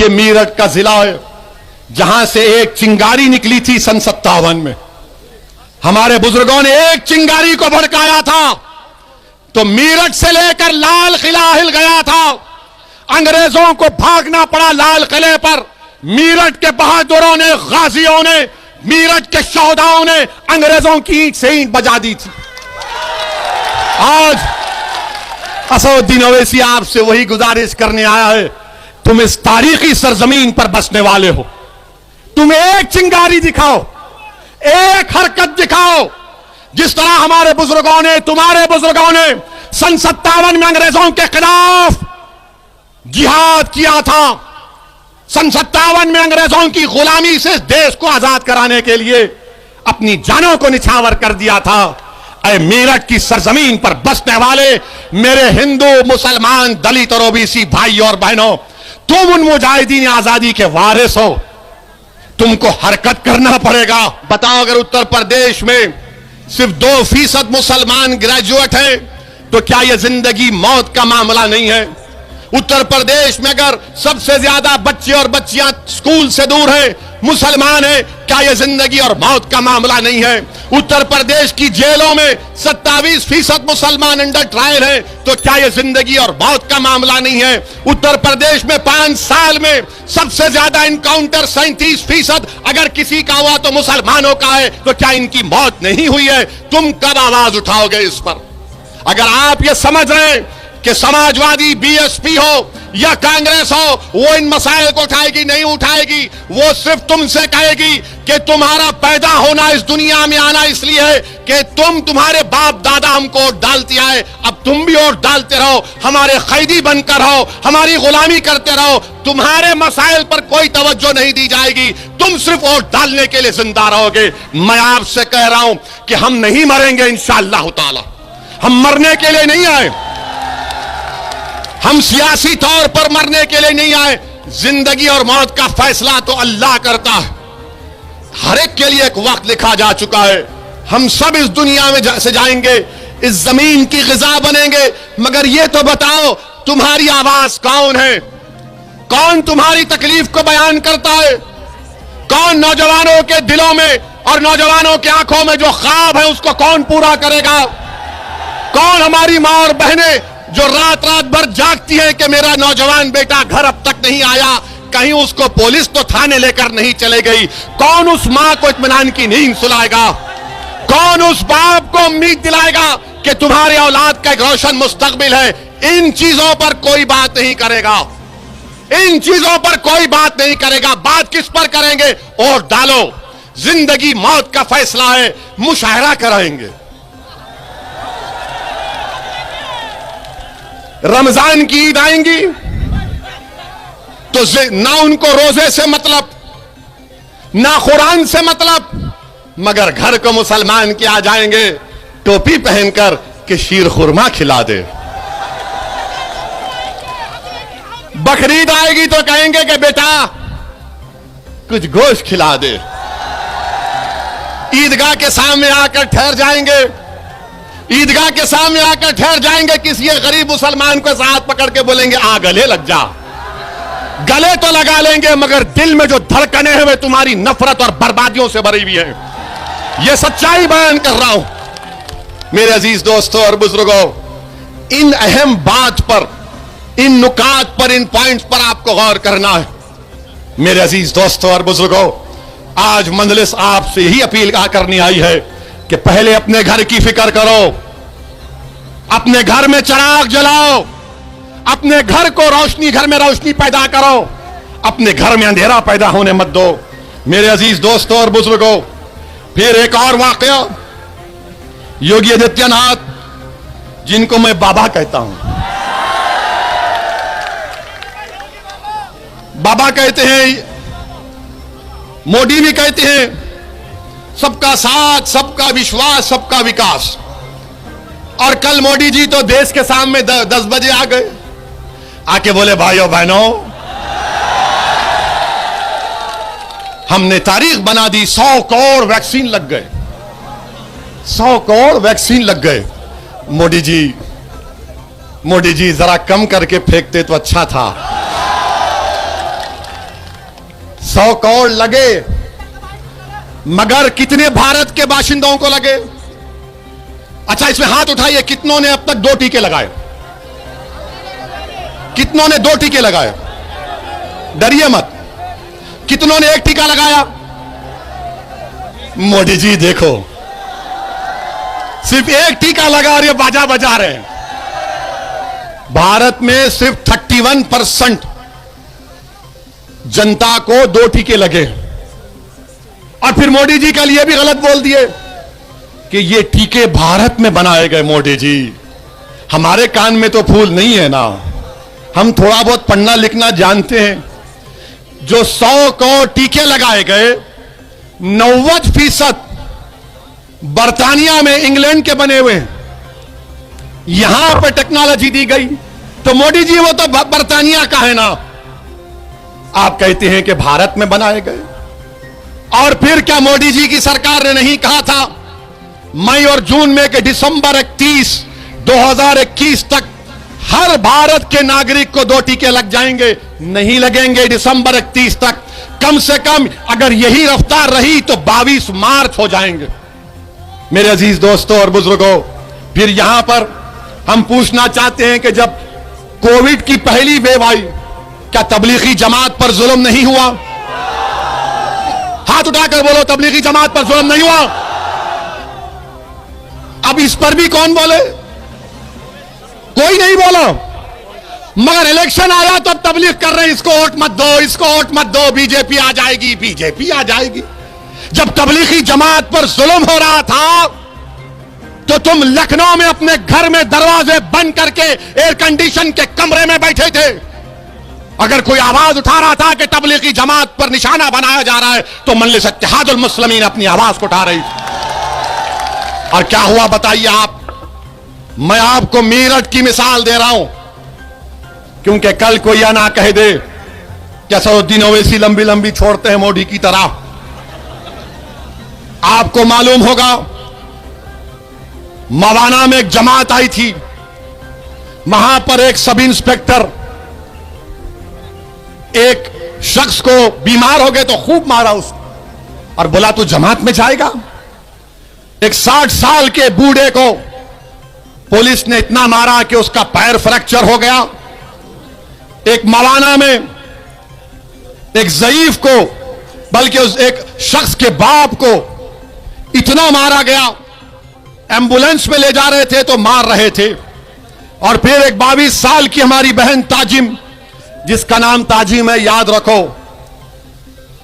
ये मीरठ का जिला है जहां से एक चिंगारी निकली थी सन 57 में। हमारे बुजुर्गों ने एक चिंगारी को भड़काया था तो मीरठ से लेकर लाल किला हिल गया था। अंग्रेजों को भागना पड़ा लाल किले पर। मीरठ के बहादुरों ने, गाजियों ने, मीरठ के शोहदाओं ने अंग्रेजों की ईंट से ईंट बजा दी थी। आज असदुद्दीन ओवैसी आपसे वही गुजारिश करने आया है, तुम इस तारीखी सरजमीन पर बसने वाले हो, तुम एक चिंगारी दिखाओ, एक हरकत दिखाओ। जिस तरह हमारे बुजुर्गों ने, तुम्हारे बुजुर्गों ने सन 57 में अंग्रेजों के खिलाफ जिहाद किया था, सन 57 में अंग्रेजों की गुलामी से देश को आजाद कराने के लिए अपनी जानों को निछावर कर दिया था। ऐ मीरठ की सरजमीन पर बसने वाले मेरे हिंदू, मुसलमान, दलित और ओबीसी भाई और बहनों, तुम उन मुजाहिदीन आजादी के वारिस हो, तुमको हरकत करना पड़ेगा। बताओ, अगर उत्तर प्रदेश में सिर्फ 2% मुसलमान ग्रेजुएट हैं तो क्या यह जिंदगी मौत का मामला नहीं है? उत्तर प्रदेश में अगर सबसे ज्यादा बच्चे और बच्चियां स्कूल से दूर हैं, मुसलमान हैं, क्या यह जिंदगी और मौत का मामला नहीं है? उत्तर प्रदेश की जेलों में 27% मुसलमान अंडर ट्रायल हैं तो क्या यह जिंदगी और मौत का मामला नहीं है? उत्तर प्रदेश में 5 साल में सबसे ज्यादा इनकाउंटर 37% अगर किसी का हुआ तो मुसलमानों का है तो क्या इनकी मौत नहीं हुई है? तुम कब आवाज उठाओगे इस पर? अगर आप ये समझ रहे हैं कि समाजवादी, बीएसपी हो या कांग्रेस हो, वो इन मसाइल को उठाएगी, नहीं उठाएगी। वो सिर्फ तुमसे कहेगी कि तुम्हारा पैदा होना, इस दुनिया में आना इसलिए है कि तुम्हारे बाप दादा हमको वोट डालते आए, अब तुम भी वोट डालते रहो, हमारे कैदी बनकर रहो, हमारी गुलामी करते रहो। तुम्हारे मसाइल पर कोई तवज्जो नहीं दी जाएगी, तुम सिर्फ वोट डालने के लिए जिंदा रहोगे। मैं आपसे कह रहा हूं कि हम नहीं मरेंगे इंशाअल्लाह ताला। हम मरने के लिए नहीं आए, हम सियासी तौर पर मरने के लिए नहीं आए। जिंदगी और मौत का फैसला तो अल्लाह करता है। हर एक के लिए एक वक्त लिखा जा चुका है। हम सब इस दुनिया में से जाएंगे, इस जमीन की ग़िज़ा बनेंगे। मगर ये तो बताओ, तुम्हारी आवाज कौन है? कौन तुम्हारी तकलीफ को बयान करता है? कौन नौजवानों के दिलों में और नौजवानों की आंखों में जो ख्वाब है उसको कौन पूरा करेगा? कौन हमारी मां और बहनें जो रात रात भर जागती है कि मेरा नौजवान बेटा घर अब तक नहीं आया, कहीं उसको पुलिस तो थाने लेकर नहीं चले गई? कौन उस मां को इत्मीनान की नींद सुलाएगा? कौन उस बाप को उम्मीद दिलाएगा कि तुम्हारी औलाद का एक रोशन मुस्तकबिल है? इन चीजों पर कोई बात नहीं करेगा, इन चीजों पर कोई बात नहीं करेगा। बात किस पर करेंगे? वोट डालो, जिंदगी मौत का फैसला है, मुशायरा कराएंगे। रमजान की ईद आएंगी तो ना उनको रोजे से मतलब, ना कुरान से मतलब, मगर घर को मुसलमान के आ जाएंगे टोपी पहनकर कि शीर खुरमा खिला दे। बकरीद आएगी तो कहेंगे कि बेटा कुछ गोश्त खिला दे। ईदगाह के सामने आकर ठहर जाएंगे, ईदगाह के सामने आकर ठहर जाएंगे, किसी गरीब मुसलमान को हाथ पकड़ के बोलेंगे आ गले लग जा। गले तो लगा लेंगे मगर दिल में जो धड़कने हैं वे तुम्हारी नफरत और बर्बादियों से भरी हुई है। यह सच्चाई बयान कर रहा हूं मेरे अजीज दोस्तों और बुजुर्गों। इन अहम बात पर, इन नुकात पर, इन पॉइंट्स पर आपको गौर करना है मेरे अजीज दोस्तों और बुजुर्गों। आज मंजलिस आपसे यही अपील करनी आई है कि पहले अपने घर की फिक्र करो, अपने घर में चिराग जलाओ, अपने घर को रोशनी, घर में रोशनी पैदा करो, अपने घर में अंधेरा पैदा होने मत दो मेरे अजीज दोस्तों और बुजुर्गों। फिर एक और वाकया, योगी आदित्यनाथ जिनको मैं बाबा कहता हूं, बाबा कहते हैं, मोदी भी कहते हैं सबका साथ, सबका विश्वास, सबका विकास। और कल मोदी जी तो देश के सामने 10 बजे आ गए, आके बोले भाइयों बहनों हमने तारीख बना दी, 100 करोड़ वैक्सीन लग गए, 100 करोड़ वैक्सीन लग गए। मोदी जी जरा कम करके फेंकते तो अच्छा था। 100 करोड़ लगे, मगर कितने भारत के बाशिंदों को लगे? अच्छा, इसमें हाथ उठाइए, कितनों ने अब तक 2 टीके लगाए? कितनों ने 2 टीके लगाए? डरिए मत। कितनों ने 1 टीका लगाया? मोदी जी देखो, सिर्फ 1 टीका लगा और ये बाजा बजा रहे हैं। भारत में सिर्फ 31% जनता को 2 टीके लगे, और फिर मोदी जी के लिए भी गलत बोल दिए कि ये टीके भारत में बनाए गए। मोदी जी, हमारे कान में तो फूल नहीं है ना, हम थोड़ा बहुत पढ़ना लिखना जानते हैं। जो 100 करोड़ टीके लगाए गए, 90% बर्तानिया में, इंग्लैंड के बने हुए, यहां पर टेक्नोलॉजी दी गई। तो मोदी जी वो तो बर्तानिया का है ना, आप कहते हैं कि भारत में बनाए गए। और फिर क्या मोदी जी की सरकार ने नहीं कहा था मई और जून में कि दिसंबर 31, 2021 तक हर भारत के नागरिक को 2 टीके लग जाएंगे? नहीं लगेंगे दिसंबर 31 तक। कम से कम अगर यही रफ्तार रही तो 22 मार्च हो जाएंगे। मेरे अजीज दोस्तों और बुजुर्गों, फिर यहां पर हम पूछना चाहते हैं कि जब कोविड की पहली वेव आई, क्या तबलीगी जमात पर जुल्म नहीं हुआ? हाथ उठाकर बोलो, तबलीगी जमात पर जुल्म नहीं हुआ? अब इस पर भी कौन बोले? कोई नहीं बोला। मगर इलेक्शन आया तो अब तबलीग कर रहे हैं, इसको वोट मत दो, इसको वोट मत दो, बीजेपी आ जाएगी, बीजेपी आ जाएगी। जब तबलीगी जमात पर जुल्म हो रहा था तो तुम लखनऊ में अपने घर में दरवाजे बंद करके एयर कंडीशन के कमरे में बैठे थे। अगर कोई आवाज उठा रहा था कि तबलीगी जमात पर निशाना बनाया जा रहा है तो मजलिस इत्तेहादुल मुस्लिमीन अपनी आवाज को उठा रही थी। और क्या हुआ बताइए आप? मैं आपको मेरठ की मिसाल दे रहा हूं, क्योंकि कल कोई यह ना कह दे कि असदुद्दीन ओवैसी लंबी लंबी छोड़ते हैं मोदी की तरह। आपको मालूम होगा, मवाना में एक जमात आई थी, वहां पर एक सब इंस्पेक्टर एक शख्स को बीमार हो गए तो खूब मारा उसको और बोला तू जमात में जाएगा। एक 60 साल के बूढ़े को पुलिस ने इतना मारा कि उसका पैर फ्रैक्चर हो गया। एक मवाना में एक ज़ईफ को, बल्कि उस एक शख्स के बाप को इतना मारा गया, एम्बुलेंस में ले जा रहे थे तो मार रहे थे। और फिर एक 22 साल की हमारी बहन ताजिम, जिसका नाम ताजिम है, याद रखो,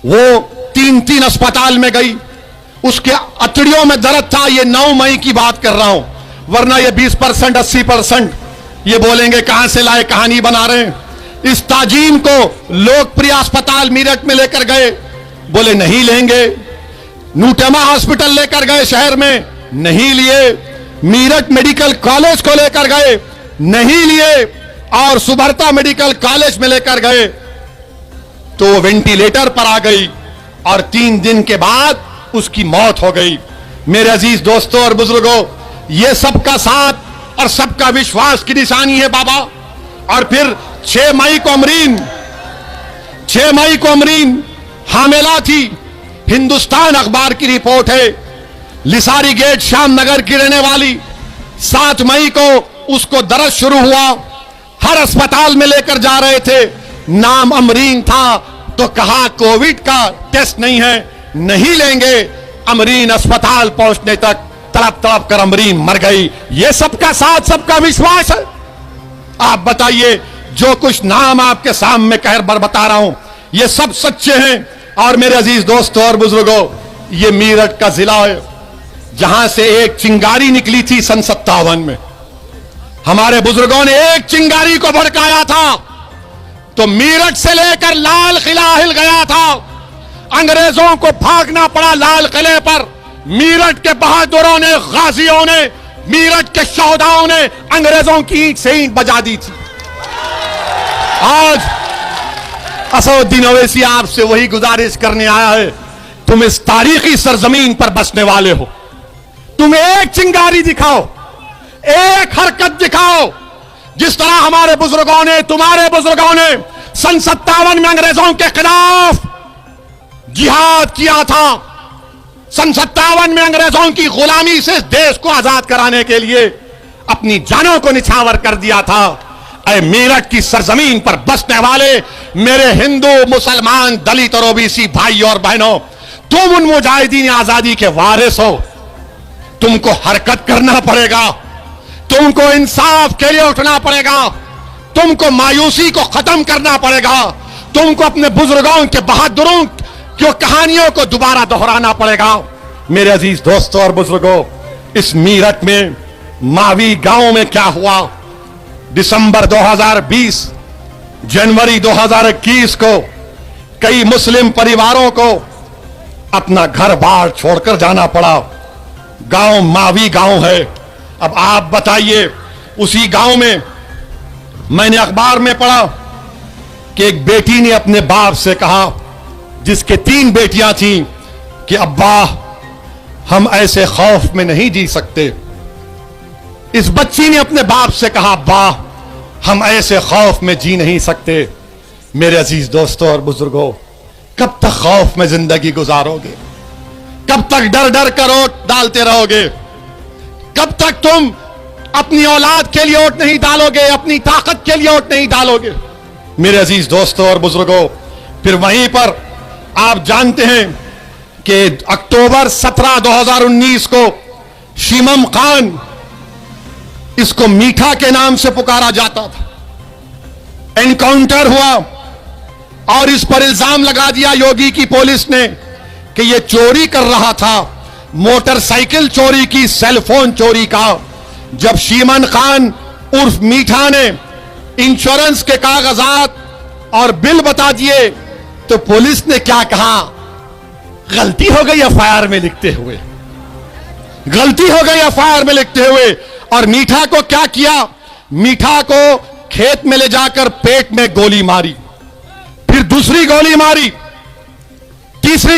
वो 3 अस्पताल में गई, उसके अतड़ियों में दर्द था। ये 9 मई की बात कर रहा हूं, वरना ये 20% 80% ये बोलेंगे कहां से लाए, कहानी बना रहे हैं। इस ताजीम को लोकप्रिय अस्पताल मेरठ में लेकर गए, बोले नहीं लेंगे। नूटेमा हॉस्पिटल लेकर गए शहर में, नहीं लिए। मेरठ मेडिकल कॉलेज को लेकर गए, नहीं लिए। और सुभरता मेडिकल कॉलेज में लेकर गए तो वो वेंटिलेटर पर आ गई और 3 दिन के बाद उसकी मौत हो गई। मेरे अजीज दोस्तों और बुजुर्गों, ये सबका साथ और सबका विश्वास की निशानी है बाबा। और फिर 6 मई को अमरीन हामिला थी। हिंदुस्तान अखबार की रिपोर्ट है, लिसारी गेट श्यामनगर की रहने वाली। 7 मई को उसको दर्द शुरू हुआ, हर अस्पताल में लेकर जा रहे थे, नाम अमरीन था तो कहा कोविड का टेस्ट नहीं है, नहीं लेंगे। अमरीन अस्पताल पहुंचने तक तड़प तड़प कर अमरीन मर गई। ये सबका साथ, सबका विश्वास है। आप बताइए, जो कुछ नाम आपके सामने कह बता रहा हूं, ये सब सच्चे हैं। और मेरे अजीज दोस्तों और बुजुर्गों, ये मेरठ का जिला है जहां से एक चिंगारी निकली थी सन 57 में। हमारे बुजुर्गों ने एक चिंगारी को भड़काया था तो मेरठ से लेकर लाल किला हिल गया था। अंग्रेजों को भागना पड़ा लाल किले पर। मेरठ के बहादुरों ने, गाजियों ने, मेरठ के शोहदाओं ने अंग्रेजों की ईंट से ईंट बजा दी थी। आज असदुद्दीन ओवैसी आपसे वही गुजारिश करने आया है, तुम इस तारीखी सरजमीन पर बसने वाले हो, तुम एक चिंगारी दिखाओ, एक हरकत दिखाओ, जिस तरह हमारे बुजुर्गों ने, तुम्हारे बुजुर्गों ने सन 57 में अंग्रेजों के खिलाफ जिहाद किया था। सन 57 में अंग्रेजों की गुलामी से देश को आजाद कराने के लिए अपनी जानों को निछावर कर दिया था। ऐ मेरठ की सरजमीन पर बसने वाले मेरे हिंदू, मुसलमान, दलित और ओबीसी भाई और बहनों, तुम उन मुजाहिदीन आजादी के वारिस हो। तुमको हरकत करना पड़ेगा, तुमको इंसाफ के लिए उठना पड़ेगा, तुमको मायूसी को खत्म करना पड़ेगा, तुमको अपने बुजुर्गों के बहादुरों की कहानियों को दोबारा दोहराना पड़ेगा। मेरे अजीज दोस्तों और बुजुर्गों, इस मेरठ में मावी गांव में क्या हुआ? दिसंबर 2020, जनवरी 2021 को कई मुस्लिम परिवारों को अपना घर बार छोड़कर जाना पड़ा। गांव मावी गांव है। अब आप बताइए, उसी गांव में मैंने अखबार में पढ़ा कि एक बेटी ने अपने बाप से कहा, जिसके 3 बेटियां थीं, कि अब्बा हम ऐसे खौफ में नहीं जी सकते। इस बच्ची ने अपने बाप से कहा, अब्बा हम ऐसे खौफ में जी नहीं सकते। मेरे अजीज दोस्तों और बुजुर्गों, कब तक खौफ में जिंदगी गुजारोगे? कब तक डर डर कर वोट डालते रहोगे? कब तक तुम अपनी औलाद के लिए वोट नहीं डालोगे, अपनी ताकत के लिए वोट नहीं डालोगे? मेरे अजीज दोस्तों और बुजुर्गों, फिर वहीं पर आप जानते हैं कि अक्टूबर 17, 2019 को शीमम खान, इसको मीठा के नाम से पुकारा जाता था, एनकाउंटर हुआ और इस पर इल्जाम लगा दिया योगी की पुलिस ने कि यह चोरी कर रहा था, मोटरसाइकिल चोरी की, सेलफोन चोरी का। जब शीमन खान उर्फ मीठा ने इंश्योरेंस के कागजात और बिल बता दिए तो पुलिस ने क्या कहा? गलती हो गई एफआईआर में लिखते हुए, गलती हो गई एफआईआर में लिखते हुए। और मीठा को क्या किया? मीठा को खेत में ले जाकर पेट में गोली मारी, फिर दूसरी गोली मारी, तीसरी